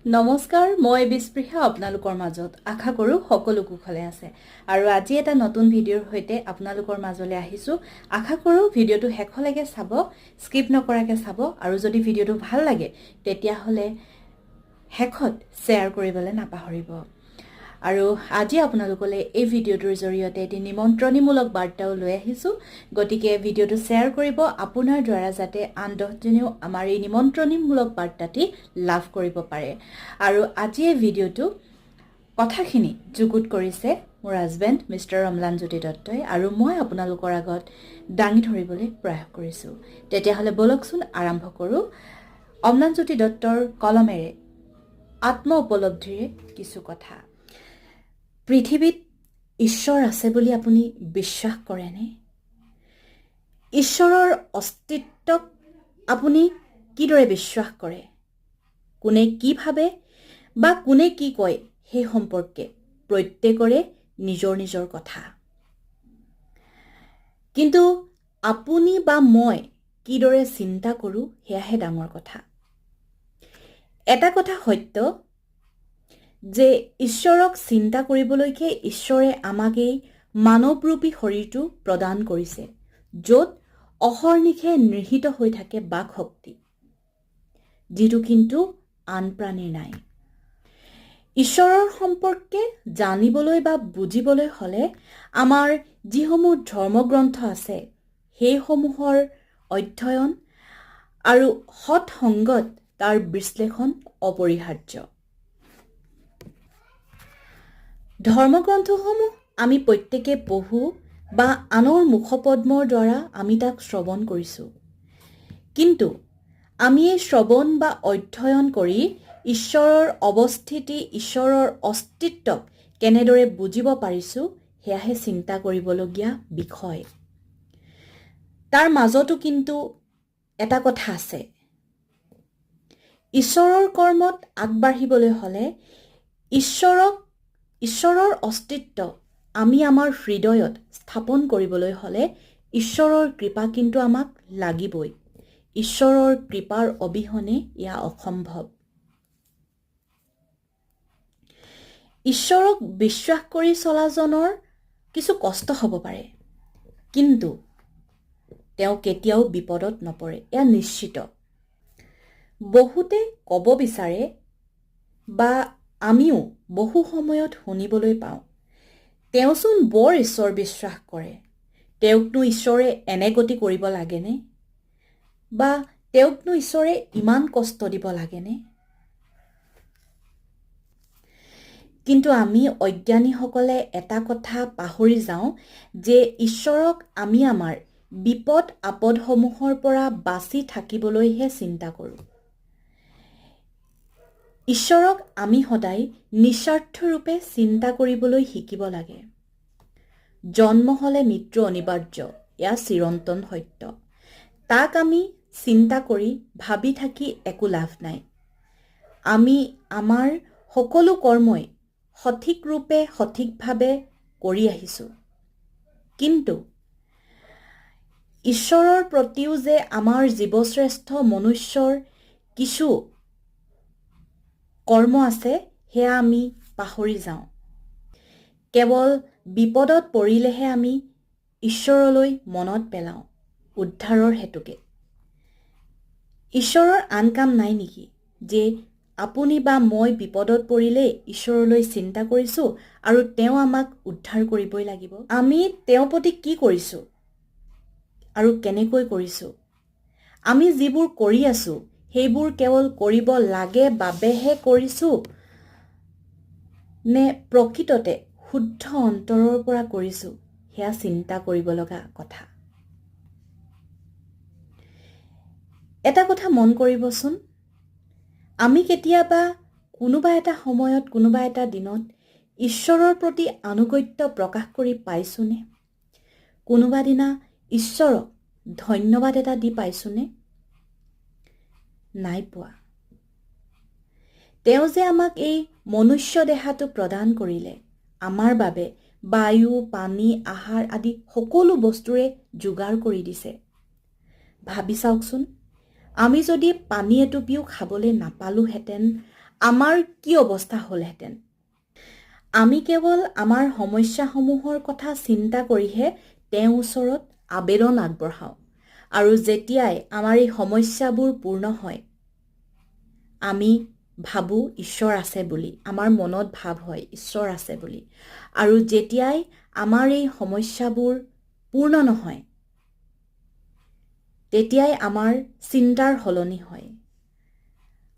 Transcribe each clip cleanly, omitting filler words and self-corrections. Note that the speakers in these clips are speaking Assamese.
নমস্কাৰ, মই বিস্পৃহা আপোনালোকৰ মাজত আশা কৰোঁ সকলো কুশলে আছে আৰু আজি এটা নতুন ভিডিঅ'ৰ সৈতে আপোনালোকৰ মাজলৈ আহিছোঁ। আশা কৰোঁ ভিডিঅ'টো শেষলৈকে চাব, স্কিপ নকৰাকৈ চাব আৰু যদি ভিডিঅ'টো ভাল লাগে তেতিয়াহ'লে শেষত শ্বেয়াৰ কৰিবলৈ নাপাহৰিব। আৰু আজি আপোনালোকলৈ এই ভিডিঅ'টোৰ জৰিয়তে এটি নিমন্ত্ৰণীমূলক বাৰ্তাও লৈ আহিছোঁ। গতিকে ভিডিঅ'টো শ্বেয়াৰ কৰিব আপোনাৰ দ্বাৰা যাতে আন 10জনেও আমাৰ এই নিমন্ত্ৰণীমূলক বাৰ্তাটি লাভ কৰিব পাৰে। আৰু আজি এই ভিডিঅ'টো কথাখিনি যুগুত কৰিছে মোৰ হাজবেণ্ড মিষ্টাৰ অম্লানজ্যোতি দত্তই আৰু মই আপোনালোকৰ আগত দাঙি ধৰিবলৈ প্ৰয়াস কৰিছোঁ। তেতিয়াহ'লে বলকচোন আৰম্ভ কৰোঁ অম্লানজ্যোতি দত্তৰ কলমেৰে আত্ম উপলব্ধিৰে কিছু কথা। পৃথিৱীত ঈশ্বৰ আছে বুলি আপুনি বিশ্বাস কৰেনে? ঈশ্বৰৰ অস্তিত্বক আপুনি কিদৰে বিশ্বাস কৰে? কোনে কি ভাবে বা কোনে কি কয় সেই সম্পৰ্কে প্ৰত্যেকৰে নিজৰ নিজৰ কথা। কিন্তু আপুনি বা মই কিদৰে চিন্তা কৰোঁ সেয়াহে ডাঙৰ কথা। এটা কথা সত্য যে ঈশ্বৰক চিন্তা কৰিবলৈকে ঈশ্বৰে আমাক এই মানৱৰূপী শৰীৰটো প্ৰদান কৰিছে, য'ত অহৰ্নিশে নিহিত হৈ থাকে বাক শক্তি, যিটো কিন্তু আন প্ৰাণীৰ নাই। ঈশ্বৰৰ সম্পৰ্কে জানিবলৈ বা বুজিবলৈ হ'লে আমাৰ যিসমূহ ধৰ্মগ্ৰন্থ আছে সেইসমূহৰ অধ্যয়ন আৰু সৎসংগত তাৰ বিশ্লেষণ অপৰিহাৰ্য। ধৰ্মগ্ৰন্থসমূহ আমি প্ৰত্যেকে পঢ়োঁ বা আনৰ মুখপদ্মৰ দ্বাৰা আমি তাক শ্ৰৱণ কৰিছোঁ। কিন্তু আমি এই শ্ৰৱণ বা অধ্যয়ন কৰি ঈশ্বৰৰ অৱস্থিতি, ঈশ্বৰৰ অস্তিত্বক কেনেদৰে বুজিব পাৰিছোঁ সেয়াহে চিন্তা কৰিবলগীয়া বিষয়। তাৰ মাজতো কিন্তু এটা কথা আছে। ঈশ্বৰৰ কৰ্মত আগবাঢ়িবলৈ হ'লে ঈশ্বৰৰ অস্তিত্ব আমি আমাৰ হৃদয়ত স্থাপন কৰিবলৈ হ'লে ঈশ্বৰৰ কৃপা কিন্তু আমাক লাগিবই। ঈশ্বৰৰ কৃপাৰ অবিহনে এয়া অসম্ভৱ। ঈশ্বৰক বিশ্বাস কৰি চলাজনৰ কিছু কষ্ট হ'ব পাৰে, কিন্তু তেওঁ কেতিয়াও বিপদত নপৰে, এয়া নিশ্চিত। বহুতে ক'ব বিচাৰে বা আমিও বহু সময়ত শুনিবলৈ পাওঁ, তেওঁচোন বৰ ঈশ্বৰ বিশ্বাস কৰে, তেওঁকনো ঈশ্বৰে এনে গতি কৰিব লাগেনে? বা তেওঁকনো ঈশ্বৰে ইমান কষ্ট দিব লাগেনে? কিন্তু আমি অজ্ঞানীসকলে এটা কথা পাহৰি যাওঁ যে ঈশ্বৰক আমি আমাৰ বিপদ আপদসমূহৰ পৰা বাচি থাকিবলৈহে চিন্তা কৰোঁ। ঈশ্বৰক আমি সদায় নিস্বাৰ্থৰূপে চিন্তা কৰিবলৈ শিকিব লাগে। জন্ম হ'লে মৃত্যু অনিবাৰ্য, এয়া চিৰন্তন সত্য। তাক আমি চিন্তা কৰি ভাবি থাকি একো লাভ নাই। আমি আমাৰ সকলো কৰ্মই সঠিক ৰূপে সঠিকভাৱে কৰি আহিছোঁ, কিন্তু ঈশ্বৰৰ প্ৰতিও যে আমাৰ জীৱশ্ৰেষ্ঠ মনুষ্যৰ কিছু কৰ্ম আছে সেয়া আমি পাহৰি যাওঁ। কেৱল বিপদত পৰিলেহে আমি ঈশ্বৰলৈ মনত পেলাওঁ উদ্ধাৰৰ হেতুকে। ঈশ্বৰৰ আন কাম নাই নেকি যে আপুনি বা মই বিপদত পৰিলে ঈশ্বৰলৈ চিন্তা কৰিছোঁ আৰু তেওঁ আমাক উদ্ধাৰ কৰিবই লাগিব? আমি তেওঁৰ প্ৰতি কি কৰিছোঁ আৰু কেনেকৈ কৰিছোঁ? আমি যিবোৰ কৰি আছোঁ সেইবোৰ কেৱল কৰিব লাগে বাবেহে কৰিছোঁ নে প্ৰকৃততে শুদ্ধ অন্তৰৰ পৰা কৰিছোঁ, সেয়া চিন্তা কৰিব লগা কথা। এটা কথা মন কৰিবচোন, আমি কেতিয়াবা কোনোবা এটা সময়ত কোনোবা এটা দিনত ঈশ্বৰৰ প্ৰতি আনুগত্য প্ৰকাশ কৰি পাইছোনে? কোনোবা দিনা ঈশ্বৰক ধন্যবাদ এটা দি পাইছোনে? নাই পোৱা। তেওঁ যে আমাক এই মনুষ্য দেহাটো প্ৰদান কৰিলে, আমাৰ বাবে বায়ু, পানী, আহাৰ আদি সকলো বস্তুৰে যোগাৰ কৰি দিছে। ভাবি চাওকচোন, আমি যদি পানী এটুপিও খাবলৈ নাপালোহেঁতেন, আমাৰ কি অৱস্থা হ'লহেঁতেন। আমি কেৱল আমাৰ সমস্যাসমূহৰ কথা চিন্তা কৰিহে তেওঁৰ ওচৰত আবেদন আগবঢ়াওঁ আৰু যেতিয়াই আমাৰ এই সমস্যাবোৰ পূৰ্ণ হয় আমি ভাবোঁ ঈশ্বৰ আছে বুলি, আমাৰ মনত ভাৱ হয় ঈশ্বৰ আছে বুলি, আৰু যেতিয়াই আমাৰ এই সমস্যাবোৰ পূৰ্ণ নহয় তেতিয়াই আমাৰ চিন্তাৰ সলনি হয়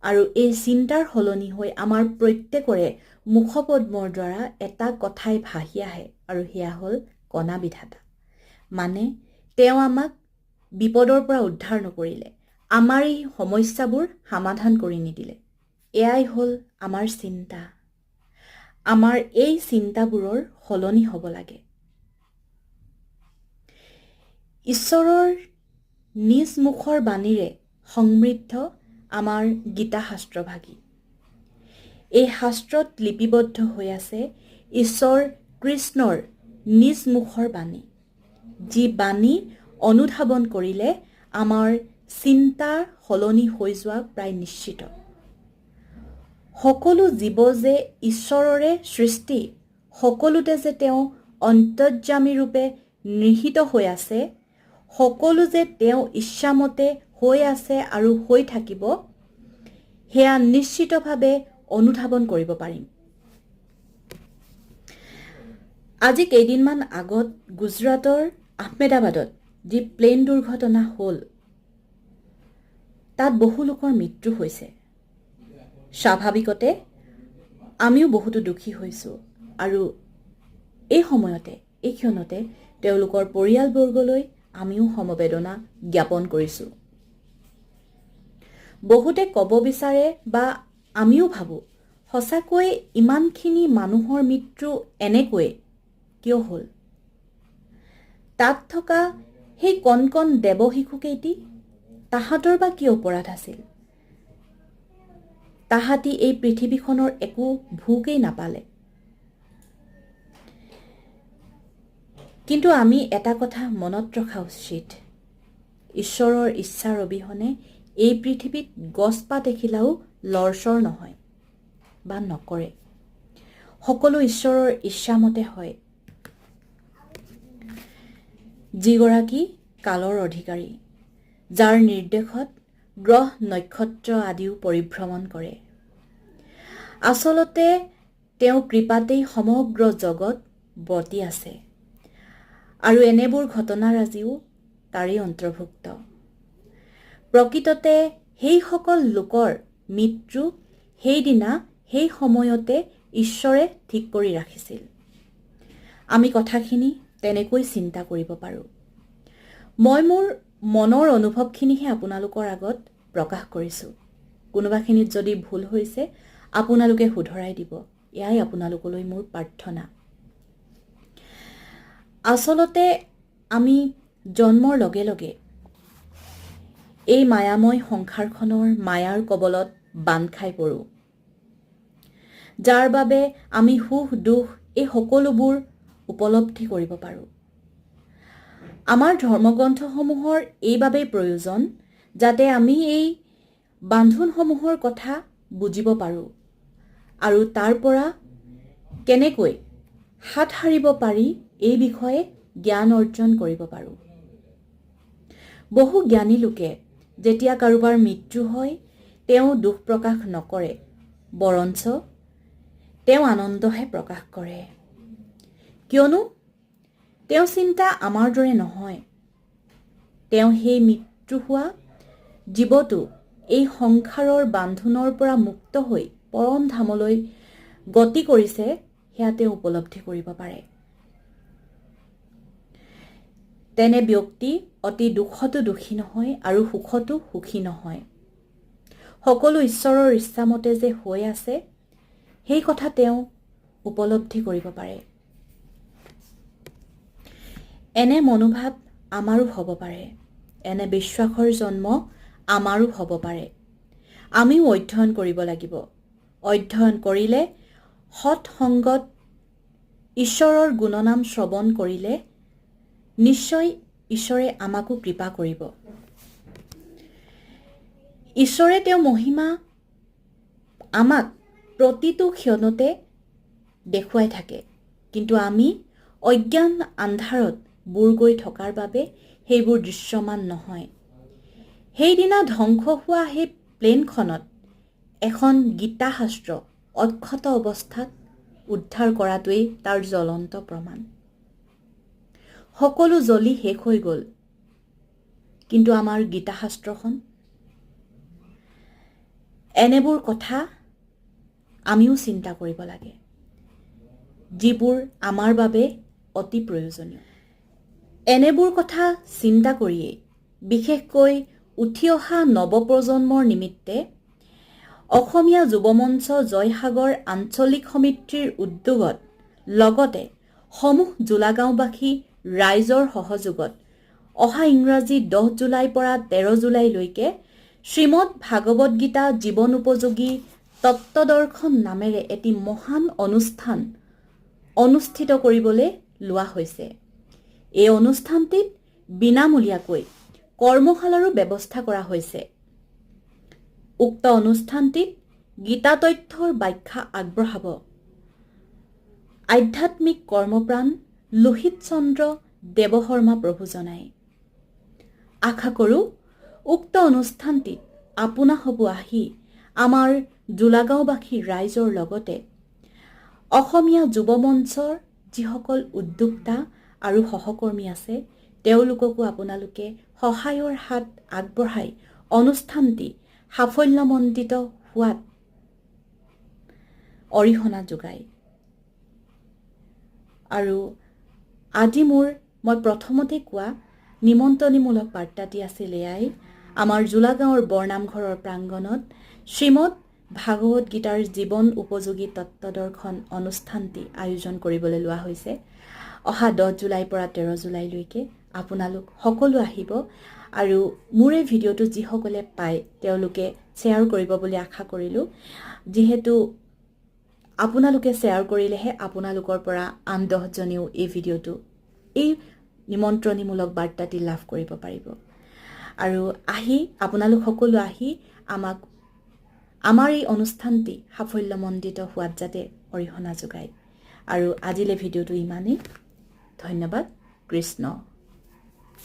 আৰু এই চিন্তাৰ সলনি হৈ আমাৰ প্ৰত্যেকৰে মুখপদ্মৰ দ্বাৰা এটা কথাই ভাহি আহে আৰু সেয়া হ'ল কণা বিধাতা। মানে তেওঁ আমাক বিপদৰ পৰা উদ্ধাৰ নকৰিলে, আমাৰ এই সমস্যাবোৰ সমাধান কৰি নিদিলে। এয়াই হ'ল আমাৰ চিন্তা। আমাৰ এই চিন্তাবোৰৰ সলনি হ'ব লাগে। ঈশ্বৰৰ নিজ মুখৰ বাণীৰে সমৃদ্ধ আমাৰ গীতা শাস্ত্ৰভাগী। এই শাস্ত্ৰত লিপিবদ্ধ হৈ আছে ঈশ্বৰ কৃষ্ণৰ নিজ মুখৰ বাণী, যি বাণী অনুধাৱন কৰিলে আমাৰ চিন্তা সলনি হৈ যোৱা প্ৰায় নিশ্চিত। সকলো জীৱ যে ঈশ্বৰৰে সৃষ্টি, সকলোতে যে তেওঁ অন্তৰ্যামী ৰূপে নিহিত হৈ আছে, সকলো যে তেওঁ ইচ্ছামতে হৈ আছে আৰু হৈ থাকিব, সেয়া নিশ্চিতভাৱে অনুধাৱন কৰিব পাৰিম। আজি কেইদিনমান আগত গুজৰাটৰ আহমেদাবাদত যি প্লেন দুৰ্ঘটনা হ'ল, তাত বহু লোকৰ মৃত্যু হৈছে। স্বাভাৱিকতে আমিও বহুতো দুখী হৈছোঁ আৰু এই সময়তে, এই ক্ষণতে তেওঁলোকৰ পৰিয়ালবৰ্গলৈ আমিও সমবেদনা জ্ঞাপন কৰিছোঁ। বহুতে ক'ব বিচাৰে বা আমিও ভাবোঁ, সঁচাকৈ ইমানখিনি মানুহৰ মৃত্যু এনেকৈ কিয় হ'ল? তাত থকা সেই কণ কণ দেৱশিশুকেইটি, তাহাঁতৰ বা কি অপৰাধ আছিল? তাহাঁতি এই পৃথিৱীখনৰ একো ভোগেই নাপালে। কিন্তু আমি এটা কথা মনত ৰখা উচিত, ঈশ্বৰৰ ইচ্ছাৰ অবিহনে এই পৃথিৱীত গছপাত এখিলাও লৰচৰ নহয় বা নকৰে। সকলো ঈশ্বৰৰ ইচ্ছামতে হয়। যিগৰাকী কালৰ অধিকাৰী, যাৰ নিৰ্দেশত গ্ৰহ নক্ষত্ৰ আদিও পৰিভ্ৰমণ কৰে। আচলতে তেওঁ কৃপাতেই সমগ্ৰ জগত বৰ্তি আছে আৰু এনেবোৰ ঘটনাৰাজিও তাৰেই অন্তৰ্ভুক্ত। প্ৰকৃততে সেইসকল লোকৰ মৃত্যু সেইদিনা সেই সময়তে ঈশ্বৰে ঠিক কৰি ৰাখিছিল। আমি কথাখিনি তেনেকৈ চিন্তা কৰিব পাৰোঁ। মই মোৰ মনৰ অনুভৱখিনিহে আপোনালোকৰ আগত প্ৰকাশ কৰিছোঁ। কোনোবাখিনিত যদি ভুল হৈছে আপোনালোকে শুধৰাই দিব, এয়াই আপোনালোকলৈ মোৰ প্ৰাৰ্থনা। আচলতে আমি জন্মৰ লগে লগে এই মায়াময় সংসাৰখনৰ মায়াৰ কবলত বান্ধ খাই পৰোঁ, যাৰ বাবে আমি সুখ দুখ এই সকলোবোৰ উপলব্ধি কৰিব পাৰোঁ। আমাৰ ধৰ্মগ্ৰন্থসমূহৰ এইবাবেই প্ৰয়োজন, যাতে আমি এই বান্ধোনসমূহৰ কথা বুজিব পাৰোঁ আৰু তাৰ পৰা কেনেকৈ হাত সাৰিব পাৰি এই বিষয়ে জ্ঞান অৰ্জন কৰিব পাৰোঁ। বহু জ্ঞানী লোকে যেতিয়া কাৰোবাৰ মৃত্যু হয় তেওঁ দুখ প্ৰকাশ নকৰে, বৰঞ্চ তেওঁ আনন্দহে প্ৰকাশ কৰে। কিয়নো তেওঁ চিন্তা আমাৰ দৰে নহয়। তেওঁ সেই মৃত্যু হোৱা জীৱটো এই সংসাৰৰ বান্ধোনৰ পৰা মুক্ত হৈ পৰম ধামলৈ গতি কৰিছে, সেয়া তেওঁ উপলব্ধি কৰিব পাৰে। তেনে ব্যক্তি অতি দুখতো দুখী নহয় আৰু সুখতো সুখী নহয়। সকলো ঈশ্বৰৰ ইচ্ছামতে যে হৈ আছে সেই কথা তেওঁ উপলব্ধি কৰিব পাৰে। এনে মনোভাৱ আমাৰো হ'ব পাৰে, এনে বিশ্বাসৰ জন্ম আমাৰো হ'ব পাৰে। আমিও অধ্যয়ন কৰিব লাগিব। অধ্যয়ন কৰিলে, সৎ সংগত ঈশ্বৰৰ গুণনাম শ্ৰৱণ কৰিলে নিশ্চয় ঈশ্বৰে আমাকো কৃপা কৰিব। ঈশ্বৰে তেওঁ মহিমা আমাক প্ৰতিটো ক্ষণতে দেখুৱাই থাকে, কিন্তু আমি অজ্ঞান আন্ধাৰত বুৰ গৈ থকাৰ বাবে সেইবোৰ দৃশ্যমান নহয়। সেইদিনা ধ্বংস হোৱা সেই প্লেনখনত এখন গীতাশাস্ত্ৰ অক্ষত অৱস্থাত উদ্ধাৰ কৰাটোৱেই তাৰ জ্বলন্ত প্ৰমাণ। সকলো জ্বলি শেষ হৈ গ'ল, কিন্তু আমাৰ গীতাশাস্ত্ৰখন। এনেবোৰ কথা আমিও চিন্তা কৰিব লাগে, যিবোৰ আমাৰ বাবে অতি প্ৰয়োজনীয়। এনেবোৰ কথা চিন্তা কৰিয়েই বিশেষকৈ উঠি অহা নৱপ্ৰজন্মৰ নিমিত্তে অসমীয়া যুৱমঞ্চ জয়সাগৰ আঞ্চলিক সমিতিৰ উদ্যোগত লগতে সমূহ জোলাগাঁওবাসী ৰাইজৰ সহযোগত অহা ইংৰাজী 10 জুলাইৰ পৰা 13 জুলাইলৈকে শ্ৰীমদ ভাগৱত গীতা জীৱন উপযোগী তত্ত্বদৰ্শন নামেৰে এটি মহান অনুষ্ঠান অনুষ্ঠিত কৰিবলৈ লোৱা হৈছে। এই অনুষ্ঠানটিত বিনামূলীয়াকৈ কৰ্মশালাৰো ব্যৱস্থা কৰা হৈছে। উক্ত অনুষ্ঠানটিত গীতা তথ্যৰ ব্যাখ্যা আগবঢ়াব আধ্যাত্মিক কৰ্মপ্ৰাণ লোহিত চন্দ্ৰ দেৱশৰ্মা প্ৰভুজনাই। আশা কৰোঁ উক্ত অনুষ্ঠানটিত আপোনাসবু আহি আমাৰ জোলাগাঁওবাসী ৰাইজৰ লগতে অসমীয়া যুৱমঞ্চৰ যিসকল উদ্যোক্তা আৰু সহকৰ্মী আছে তেওঁলোককো আপোনালোকে সহায়ৰ হাত আগবঢ়াই অনুষ্ঠানটি সাফল্যমণ্ডিত হোৱাত অৰিহণা যোগায়। আৰু আজি মই প্ৰথমতে কোৱা নিমন্ত্ৰণীমূলক বাৰ্তাটি আছিল এয়াই, আমাৰ জোলাগাঁৱৰ বৰনামঘৰৰ প্ৰাংগণত শ্ৰীমদ ভাগৱত গীতাৰ জীৱন উপযোগী তত্ত্বদৰ্শন অনুষ্ঠানটি আয়োজন কৰিবলৈ লোৱা হৈছে। অহা 10 জুলাইৰ পৰা 13 জুলাইলৈকে আপোনালোক সকলো আহিব আৰু মোৰ এই ভিডিঅ'টো যিসকলে পায় তেওঁলোকে শ্বেয়াৰ কৰিব বুলি আশা কৰিলোঁ, যিহেতু আপোনালোকে শ্বেয়াৰ কৰিলেহে আপোনালোকৰ পৰা আন 10 জনেও এই ভিডিঅ'টো এই নিমন্ত্ৰণীমূলক বাৰ্তাটি লাভ কৰিব পাৰিব। আৰু আপোনালোক সকলো আহি আমাক আমাৰ এই অনুষ্ঠানটি সাফল্যমণ্ডিত হোৱাত যাতে অৰিহণা যোগায়। আৰু আজিলৈ ভিডিঅ'টো ইমানেই। ধন্যবাদ। কৃষ্ণ।